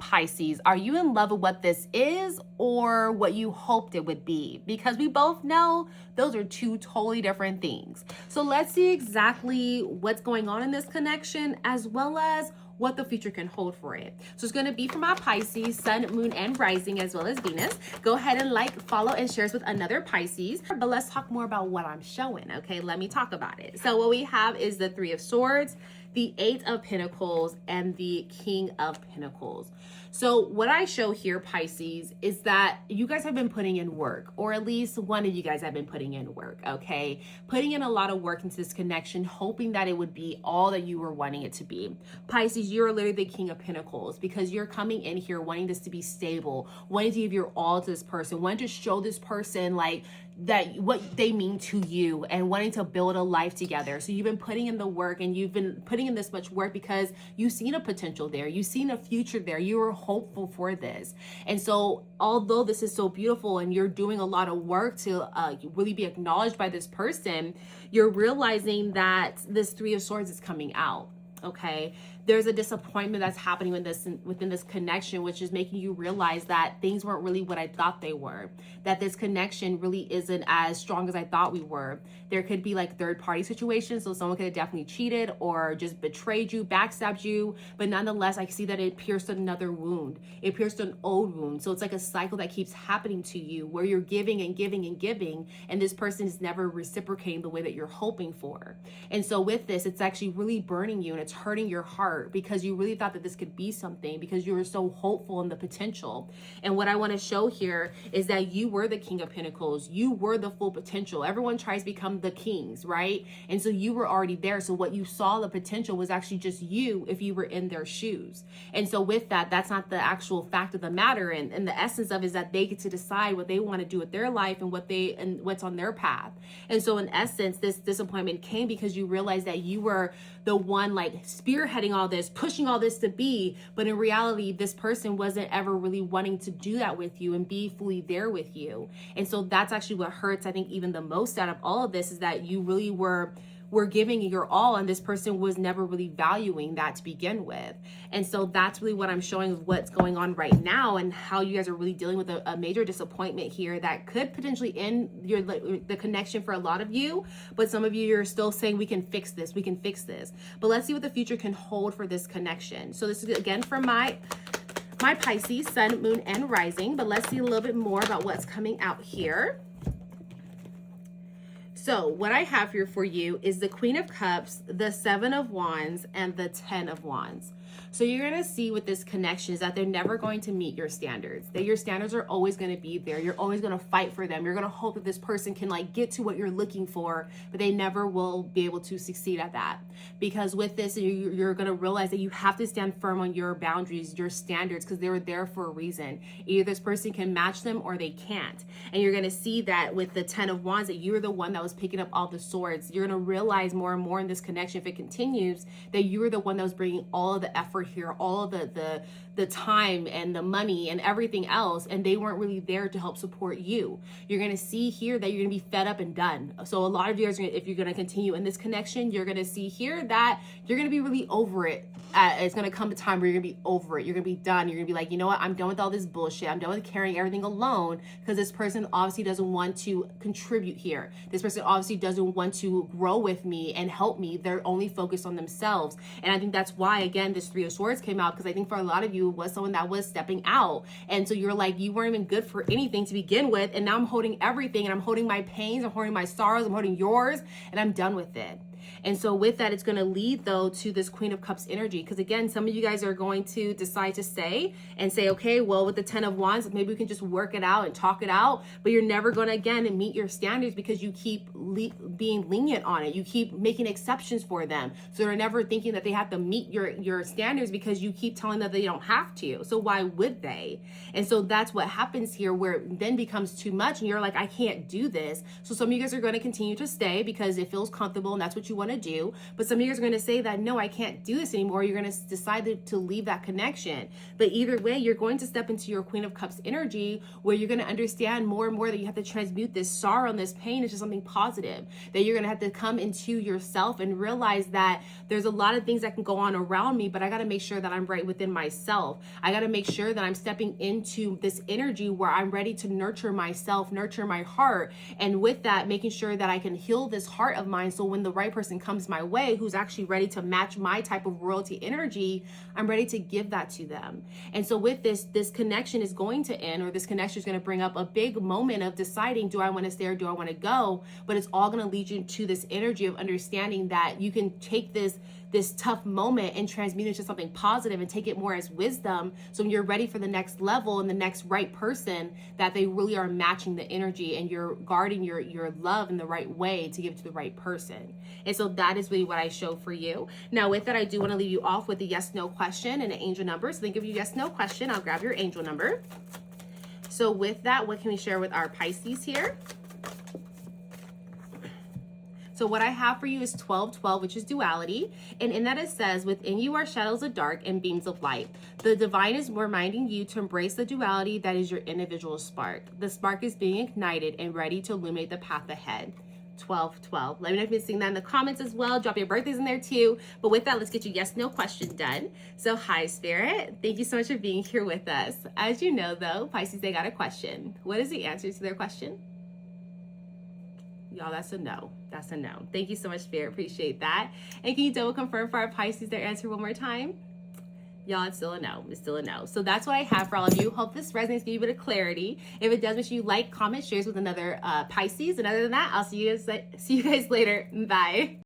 Pisces, are you in love with what this is or what you hoped it would be? Because we both know those are two totally different things. So let's see exactly what's going on in this connection, as well as what the future can hold for it. So it's going to be for my Pisces, sun, moon, and rising, as well as Venus. Go ahead and like, follow, and share this with another Pisces. But let's talk more about what I'm showing, okay? Let me talk about it. So what we have is the Three of Swords, the Eight of Pentacles, and the King of Pentacles. So what I show here, Pisces, is that you guys have been putting in work, or at least one of you guys have been putting in work, okay? Putting in a lot of work into this connection, hoping that it would be all that you were wanting it to be. Pisces, you're literally the King of Pentacles because you're coming in here wanting this to be stable, wanting to give your all to this person, wanting to show this person like that what they mean to you and wanting to build a life together. So you've been putting in the work, and you've been putting in this much work because you've seen a potential there. You've seen a future there. You were hopeful for this. And so although this is so beautiful and you're doing a lot of work to really be acknowledged by this person, you're realizing that this Three of Swords is coming out. Okay, there's a disappointment that's happening within this connection, which is making you realize that things weren't really what I thought they were, that this connection really isn't as strong as I thought we were. There could be like third party situations, so someone could have definitely cheated or just betrayed you, backstabbed you, but nonetheless I see that it pierced another wound. It pierced an old wound. So it's like a cycle that keeps happening to you where you're giving and giving and giving, and this person is never reciprocating the way that you're hoping for. And so with this, it's actually really burning you, and it's hurting your heart because you really thought that this could be something, because you were so hopeful in the potential. And what I want to show here is that you were the King of Pentacles. You were the full potential. Everyone tries to become the kings, right? And so you were already there. So what you saw the potential was actually just you if you were in their shoes. And so with that, that's not the actual fact of the matter. And the essence of it is that they get to decide what they want to do with their life and what's on their path. And so in essence, this disappointment came because you realized that you were the one like spearheading all this, pushing all this to be, but in reality, this person wasn't ever really wanting to do that with you and be fully there with you. And so that's actually what hurts, I think, even the most out of all of this, is that you really were giving your all, and this person was never really valuing that to begin with. And so that's really what I'm showing of what's going on right now, and how you guys are really dealing with a major disappointment here that could potentially end the connection for a lot of you. But some of you, you're still saying we can fix this, we can fix this. But let's see what the future can hold for this connection. So this is again from my Pisces, sun, moon, and rising. But let's see a little bit more about what's coming out here. So what I have here for you is the Queen of Cups, the Seven of Wands, and the Ten of Wands. So you're going to see with this connection is that they're never going to meet your standards. That your standards are always going to be there. You're always going to fight for them. You're going to hope that this person can like get to what you're looking for, but they never will be able to succeed at that. Because with this, you're going to realize that you have to stand firm on your boundaries, your standards, because they were there for a reason. Either this person can match them or they can't. And you're going to see that with the Ten of Wands, that you're the one that was picking up all the swords. You're going to realize more and more in this connection, if it continues, that you were the one that was bringing all of the effort here, all of the time and the money and everything else, and they weren't really there to help support you. You're going to see here that you're going to be fed up and done. So a lot of you guys, if you're going to continue in this connection, you're going to see here that you're going to be really over it. It's going to come a time where you're going to be over it. You're going to be done. You're going to be like, you know what? I'm done with all this bullshit. I'm done with carrying everything alone, because this person obviously doesn't want to contribute here. This person obviously doesn't want to grow with me and help me. They're only focused on themselves. And I think that's why, again, this Three of Swords came out, because I think for a lot of you was someone that was stepping out. And so you're like, you weren't even good for anything to begin with. And now I'm holding everything, and I'm holding my pains, I'm holding my sorrows, I'm holding yours, and I'm done with it. And so with that, it's going to lead though to this Queen of Cups energy. Because again, some of you guys are going to decide to stay and say, okay, well, with the Ten of Wands, maybe we can just work it out and talk it out. But you're never going to, again, meet your standards, because you keep being lenient on it. You keep making exceptions for them. So they're never thinking that they have to meet your standards, because you keep telling them that they don't have to. So why would they? And so that's what happens here, where it then becomes too much and you're like, I can't do this. So some of you guys are going to continue to stay because it feels comfortable and that's what you want to do. But some of you guys are going to say that, no, I can't do this anymore. You're going to decide to leave that connection. But either way, you're going to step into your Queen of Cups energy, where you're going to understand more and more that you have to transmute this sorrow and this pain into something positive, that you're going to have to come into yourself and realize that there's a lot of things that can go on around me, but I got to make sure that I'm right within myself. I got to make sure that I'm stepping into this energy where I'm ready to nurture myself, nurture my heart. And with that, making sure that I can heal this heart of mine. So when the right person comes my way, who's actually ready to match my type of royalty energy, I'm ready to give that to them. And so with this connection is going to end, or this connection is going to bring up a big moment of deciding, do I want to stay or do I want to go? But it's all going to lead you to this energy of understanding that you can take this tough moment and transmute it into something positive and take it more as wisdom. So when you're ready for the next level and the next right person, that they really are matching the energy and you're guarding your love in the right way to give to the right person. And so that is really what I show for you. Now with that, I do want to leave you off with a yes, no question and an angel number. So think of your yes, no question. I'll grab your angel number. So with that, what can we share with our Pisces here? So what I have for you is 12-12, which is duality. And in that it says, within you are shadows of dark and beams of light. The divine is reminding you to embrace the duality that is your individual spark. The spark is being ignited and ready to illuminate the path ahead. 12-12. Let me know if you're seeing that in the comments as well. Drop your birthdays in there too. But with that, let's get your yes, no question done. So hi, Spirit. Thank you so much for being here with us. As you know, though, Pisces, they got a question. What is the answer to their question? Y'all, that's a no. That's a no. Thank you so much, Spirit. Appreciate that. And can you double confirm for our Pisces their answer one more time? Y'all, it's still a no. It's still a no. So that's what I have for all of you. Hope this resonates, give you a bit of clarity. If it does, make sure you like, comment, shares with another Pisces. And other than that, I'll see you guys later. Bye.